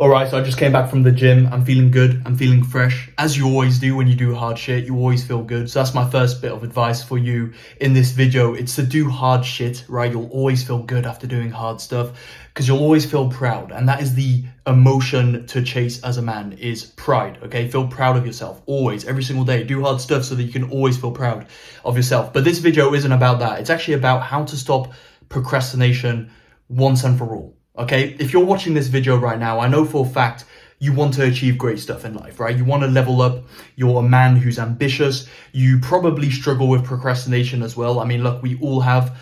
All right, so I just came back from the gym. I'm feeling good. I'm feeling fresh. As you always do when you do hard shit, you always feel good. So that's my first bit of advice for you in this video. It's to do hard shit, right? You'll always feel good after doing hard stuff because you'll always feel proud. And that is the emotion to chase as a man, is pride, okay? Feel proud of yourself, always, every single day. Do hard stuff so that you can always feel proud of yourself. But this video isn't about that. It's actually about how to stop procrastination once and for all. Okay, if you're watching this video right now, I know for a fact you want to achieve great stuff in life, right? You want to level up. You're a man who's ambitious. You probably struggle with procrastination as well. I mean, look, we all have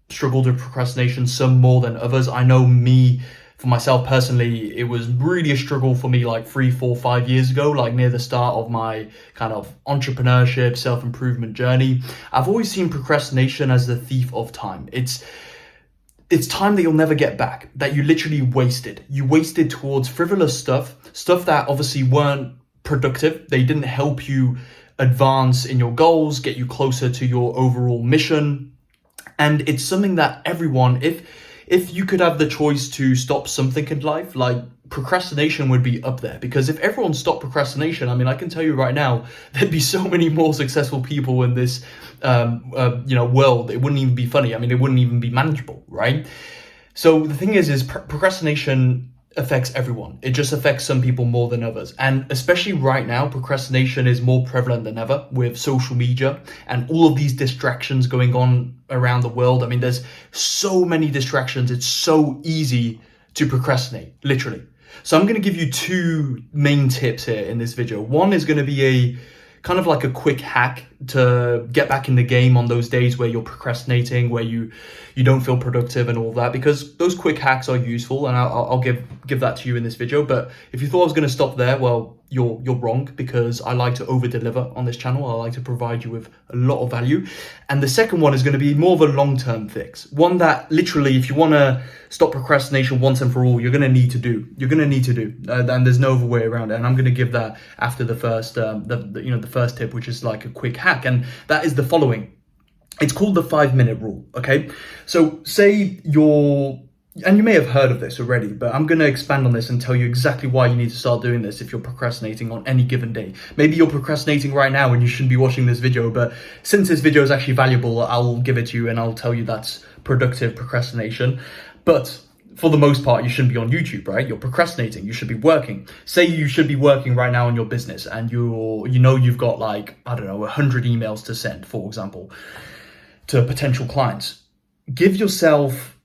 struggled with procrastination, some more than others. I know me, for myself personally, it was really a struggle for me like 3, 4, 5 years ago, like near the start of my kind of entrepreneurship, self-improvement journey. I've always seen procrastination as the thief of time. It's time that you'll never get back, that you literally wasted. You wasted towards frivolous stuff that obviously weren't productive. They didn't help you advance in your goals, get you closer to your overall mission. And it's something that everyone, if you could have the choice to stop something in life, like procrastination would be up there. Because if everyone stopped procrastination, I mean, I can tell you right now, there'd be so many more successful people in this world. It wouldn't even be funny. I mean, it wouldn't even be manageable, right? So the thing is procrastination affects everyone. It just affects some people more than others. And especially right now, procrastination is more prevalent than ever with social media and all of these distractions going on around the world. I mean, there's so many distractions. It's so easy to procrastinate, literally. So I'm going to give you 2 main tips here in this video. One is going to be a kind of like a quick hack to get back in the game on those days where you're procrastinating, where you don't feel productive and all that, because those quick hacks are useful, and I'll give that to you in this video. But if you thought I was going to stop there, well, you're wrong, because I like to over deliver on this channel. I like to provide you with a lot of value. And the second one is going to be more of a long-term fix, one that literally, if you want to stop procrastination once and for all, you're going to need to do. And there's no other way around it. And I'm going to give that after the first the first tip, which is like a quick hack, and that is the following. It's called the 5-minute rule. Okay, so say and you may have heard of this already, but I'm going to expand on this and tell you exactly why you need to start doing this if you're procrastinating on any given day. Maybe you're procrastinating right now and you shouldn't be watching this video, but since this video is actually valuable, I'll give it to you and I'll tell you that's productive procrastination. But for the most part, you shouldn't be on YouTube, right? You're procrastinating. You should be working. Say you should be working right now on your business and you've got like, I don't know, 100 emails to send, for example, to potential clients. Give yourself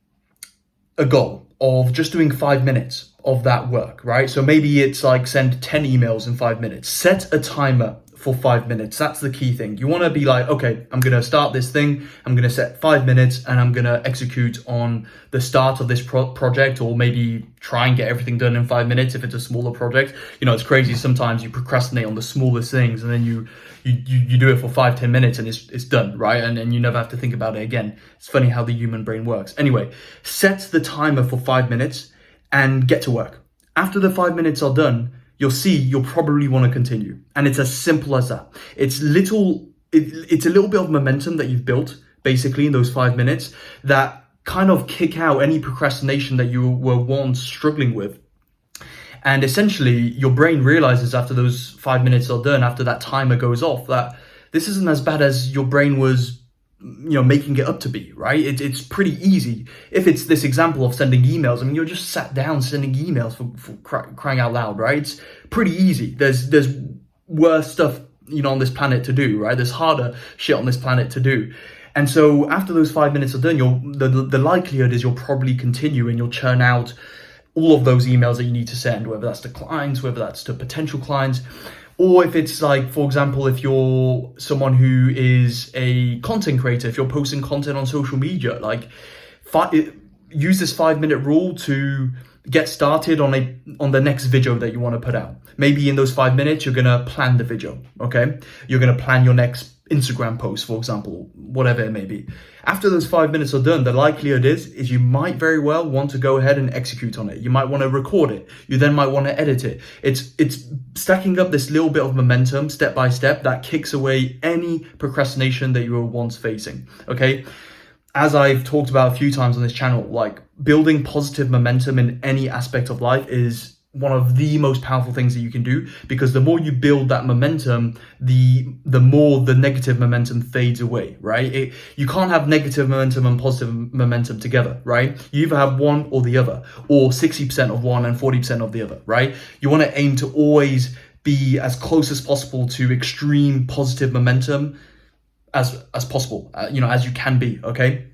a goal of just doing 5 minutes of that work, right? So maybe it's like send 10 emails in 5 minutes. Set a timer for 5 minutes. That's the key thing. You want to be like, okay, I'm going to start this thing. I'm going to set 5 minutes and I'm going to execute on the start of this project, or maybe try and get everything done in 5 minutes if it's a smaller project. You know, it's crazy. Sometimes you procrastinate on the smallest things and then you do it for 5-10 minutes and it's done, right? And you never have to think about it again. It's funny how the human brain works. Anyway, set the timer for 5 minutes and get to work. After the 5 minutes are done, you'll probably want to continue. And it's as simple as that. It's a little bit of momentum that you've built basically in those 5 minutes that kind of kick out any procrastination that you were once struggling with. And essentially your brain realizes after those 5 minutes are done, after that timer goes off, that this isn't as bad as your brain was making it up to be, right? It's pretty easy. If it's this example of sending emails, I mean, you're just sat down sending emails for crying out loud, right? It's pretty easy. There's worse stuff, on this planet to do, right? There's harder shit on this planet to do. And so after those 5 minutes are done, the likelihood is you'll probably continue and you'll churn out all of those emails that you need to send, whether that's to clients, whether that's to potential clients. Or if it's like, for example, if you're someone who is a content creator, if you're posting content on social media, like use this 5-minute rule to get started on the next video that you want to put out. Maybe in those 5 minutes, you're going to plan the video, okay? You're going to plan your next Instagram post, for example, whatever it may be. After those 5 minutes are done, the likelihood is you might very well want to go ahead and execute on it. You might want to record it. You then might want to edit it. It's stacking up this little bit of momentum step by step that kicks away any procrastination that you were once facing, okay? As I've talked about a few times on this channel, like building positive momentum in any aspect of life is one of the most powerful things that you can do, because the more you build that momentum, the more the negative momentum fades away, right? You can't have negative momentum and positive momentum together, right? You either have one or the other, or 60% of one and 40% of the other, right? You want to aim to always be as close as possible to extreme positive momentum as possible, as you can be, okay?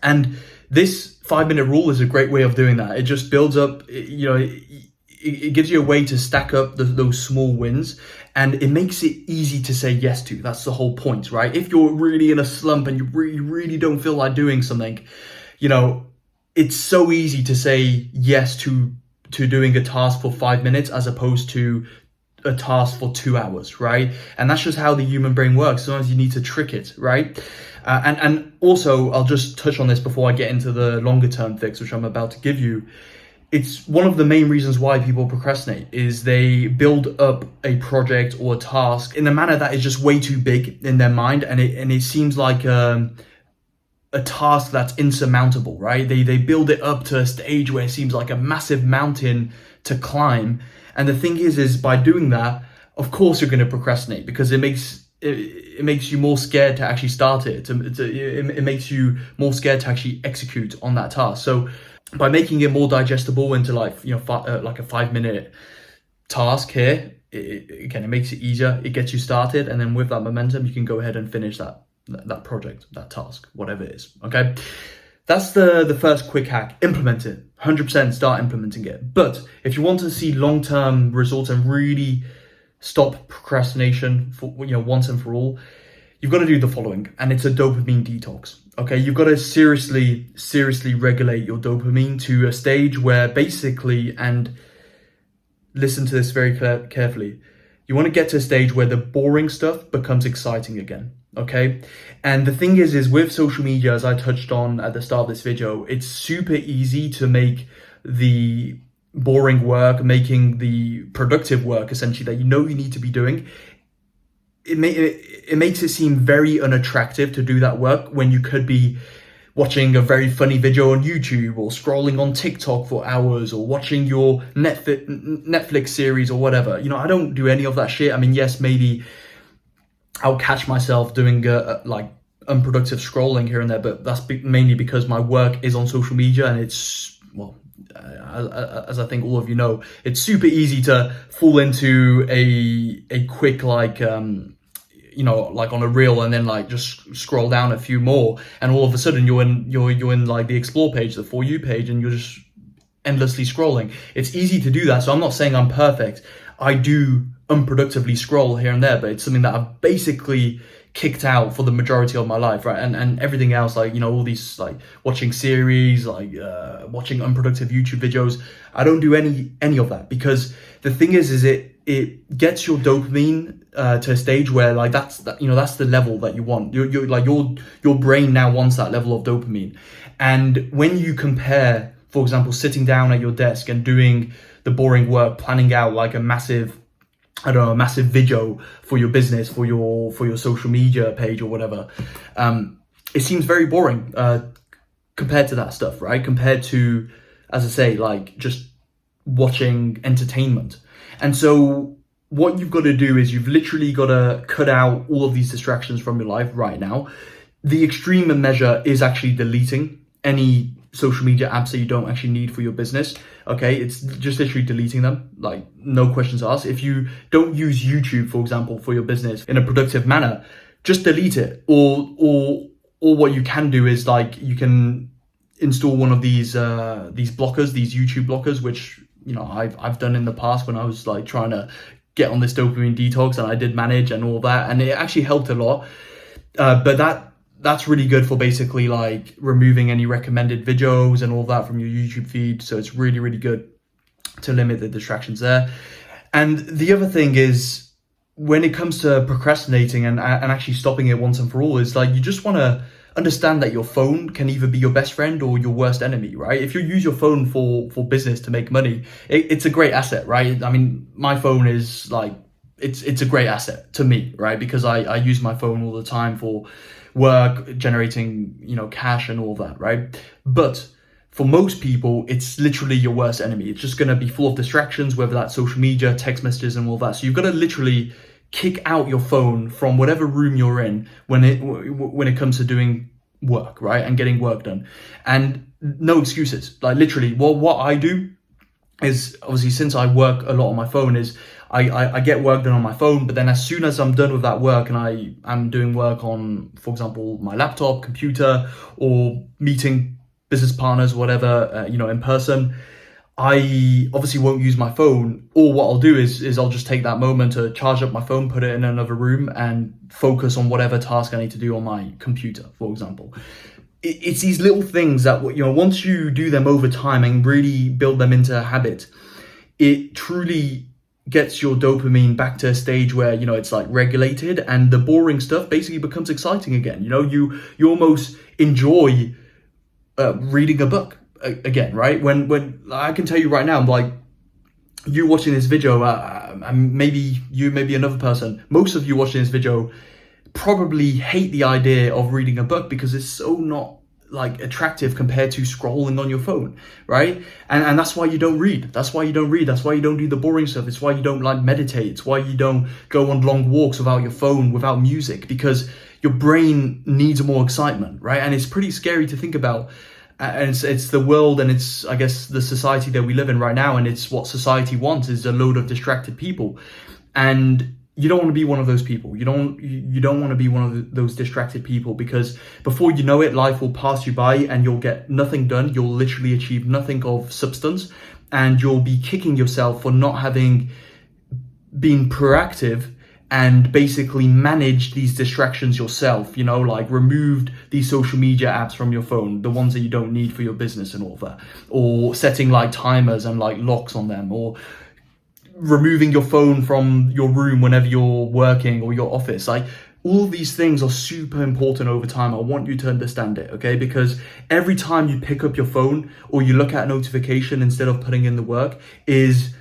And this 5-minute rule is a great way of doing that. It just builds up, it gives you a way to stack up those small wins, and it makes it easy to say yes to. That's the whole point, right? If you're really in a slump and you really don't feel like doing something, it's so easy to say yes to doing a task for 5 minutes as opposed to a task for 2 hours, right? And that's just how the human brain works. Sometimes you need to trick it, right? And also, I'll just touch on this before I get into the longer term fix, which I'm about to give you. It's one of the main reasons why people procrastinate is they build up a project or a task in a manner that is just way too big in their mind, and it seems like a task that's insurmountable, right? They build it up to a stage where it seems like a massive mountain to climb, and the thing is by doing that, of course you're going to procrastinate, because it makes you more scared to actually start it. It makes you more scared to actually execute on that task. So by making it more digestible into like a 5-minute task here, it makes it easier. It gets you started, and then with that momentum, you can go ahead and finish that project, that task, whatever it is. Okay, that's the first quick hack. Implement it. 100% start implementing it. But if you want to see long-term results and really stop procrastination for once and for all, you've got to do the following, and it's a dopamine detox. Okay, you've got to seriously regulate your dopamine to a stage where basically, and listen to this very carefully, you want to get to a stage where the boring stuff becomes exciting again. Okay, and the thing is with social media, as I touched on at the start of this video, it's super easy to make the boring work, making the productive work essentially that you need to be doing, it makes it seem very unattractive to do that work when you could be watching a very funny video on YouTube, or scrolling on TikTok for hours, or watching your Netflix series or whatever. I don't do any of that shit. I mean, yes, maybe I'll catch myself doing like unproductive scrolling here and there, but that's mainly because my work is on social media, and it's, well, as I think all of you know, it's super easy to fall into a quick like on a reel, and then like just scroll down a few more, and all of a sudden you're in like the explore page, the For You page, and you're just endlessly scrolling. It's easy to do that. So I'm not saying I'm perfect. I do unproductively scroll here and there, but it's something that I've basically kicked out for the majority of my life, right? And everything else, like all these like watching series, like watching unproductive YouTube videos, I don't do any of that, because the thing is it gets your dopamine to a stage where like that's the level that you want. You're like your brain now wants that level of dopamine. And when you compare, for example, sitting down at your desk and doing the boring work, planning out like a massive video for your business, for your social media page or whatever, it seems very boring compared to that stuff, right? Compared to, as I say, like just watching entertainment. And so what you've got to do is you've literally got to cut out all of these distractions from your life right now. The extreme measure is actually deleting any social media apps that you don't actually need for your business. Okay, it's just literally deleting them, like no questions asked. If you don't use YouTube, for example, for your business in a productive manner, just delete it. Or what you can do is like you can install one of these blockers, these YouTube blockers, which I've done in the past when I was like trying to get on this dopamine detox, and I did manage and all that, and it actually helped a lot. But that's really good for basically like removing any recommended videos and all that from your YouTube feed. So it's really, really good to limit the distractions there. And the other thing is, when it comes to procrastinating and actually stopping it once and for all, is like you just want to understand that your phone can either be your best friend or your worst enemy, right? If you use your phone for business to make money, it's a great asset, right? I mean, my phone is like, it's a great asset to me, right? Because I use my phone all the time for work, generating, cash and all that, right? But for most people, it's literally your worst enemy. It's just going to be full of distractions, whether that's social media, text messages, and all that. So you've got to literally kick out your phone from whatever room you're in when it comes to doing work, right, and getting work done. And no excuses. Like literally, what I do is, obviously, since I work a lot on my phone, is I get work done on my phone, but then as soon as I'm done with that work and I'm doing work on, for example, my laptop, computer, or meeting business partners, whatever, in person, I obviously won't use my phone. Or what I'll do is I'll just take that moment to charge up my phone, put it in another room, and focus on whatever task I need to do on my computer, for example. It's these little things that, once you do them over time and really build them into a habit, it truly gets your dopamine back to a stage where, it's like regulated, and the boring stuff basically becomes exciting again. You almost enjoy reading a book again, right? When I can tell you right now, like, you watching this video, and maybe you, maybe another person, most of you watching this video probably hate the idea of reading a book because it's so not like attractive compared to scrolling on your phone, right? And that's why you don't read. That's why you don't read. That's why you don't do the boring stuff. It's why you don't like meditate. It's why you don't go on long walks without your phone, without music, because your brain needs more excitement, right? And it's pretty scary to think about. And it's the world, and it's, I guess, the society that we live in right now, and it's what society wants, is a load of distracted people. And you don't want to be one of those people. You don't want to be one of those distracted people, because before you know it, life will pass you by and you'll get nothing done. You'll literally achieve nothing of substance, and you'll be kicking yourself for not having been proactive and basically manage these distractions yourself, like removed these social media apps from your phone, the ones that you don't need for your business and all that, or setting like timers and like locks on them, or removing your phone from your room whenever you're working, or your office. Like, all these things are super important over time. I want you to understand it, okay? Because every time you pick up your phone or you look at a notification instead of putting in the work, is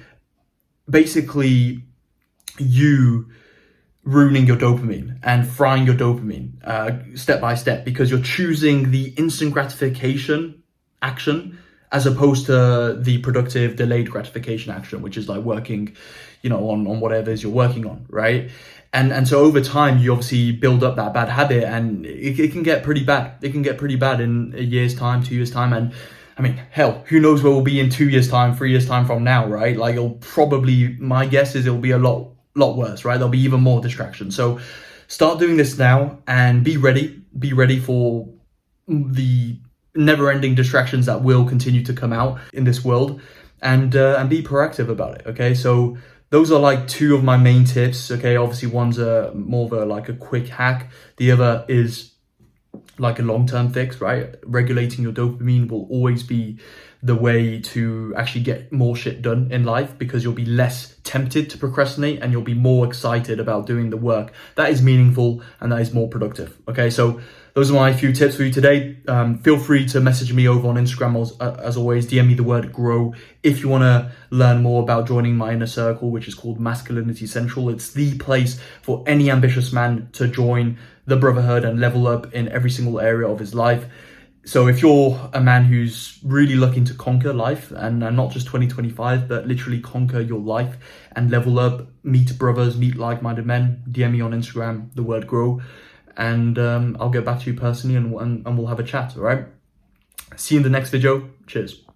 basically you ruining your dopamine and frying your dopamine step by step, because you're choosing the instant gratification action as opposed to the productive delayed gratification action, which is like working, on whatever it is you're working on, right? And so over time, you obviously build up that bad habit, and it can get pretty bad. It can get pretty bad in a year's time, 2 years time. And I mean, hell, who knows where we'll be in 2 years time, 3 years time from now, right? Like, my guess is it'll be a lot worse, right? There'll be even more distractions. So start doing this now and be ready for the never-ending distractions that will continue to come out in this world, and be proactive about it, okay? So those are like two of my main tips, okay? Obviously, one's more of a quick hack. The other is like a long-term fix, right? Regulating your dopamine will always be the way to actually get more shit done in life, because you'll be less tempted to procrastinate and you'll be more excited about doing the work that is meaningful and that is more productive. Okay, so those are my few tips for you today. Feel free to message me over on Instagram, as always. DM me the word grow if you want to learn more about joining my inner circle, which is called Masculinity Central. It's the place for any ambitious man to join the brotherhood and level up in every single area of his life. So if you're a man who's really looking to conquer life, and not just 2025, but literally conquer your life and level up, meet brothers, meet like-minded men, DM me on Instagram, the word grow, and I'll get back to you personally, and we'll have a chat, all right? See you in the next video. Cheers.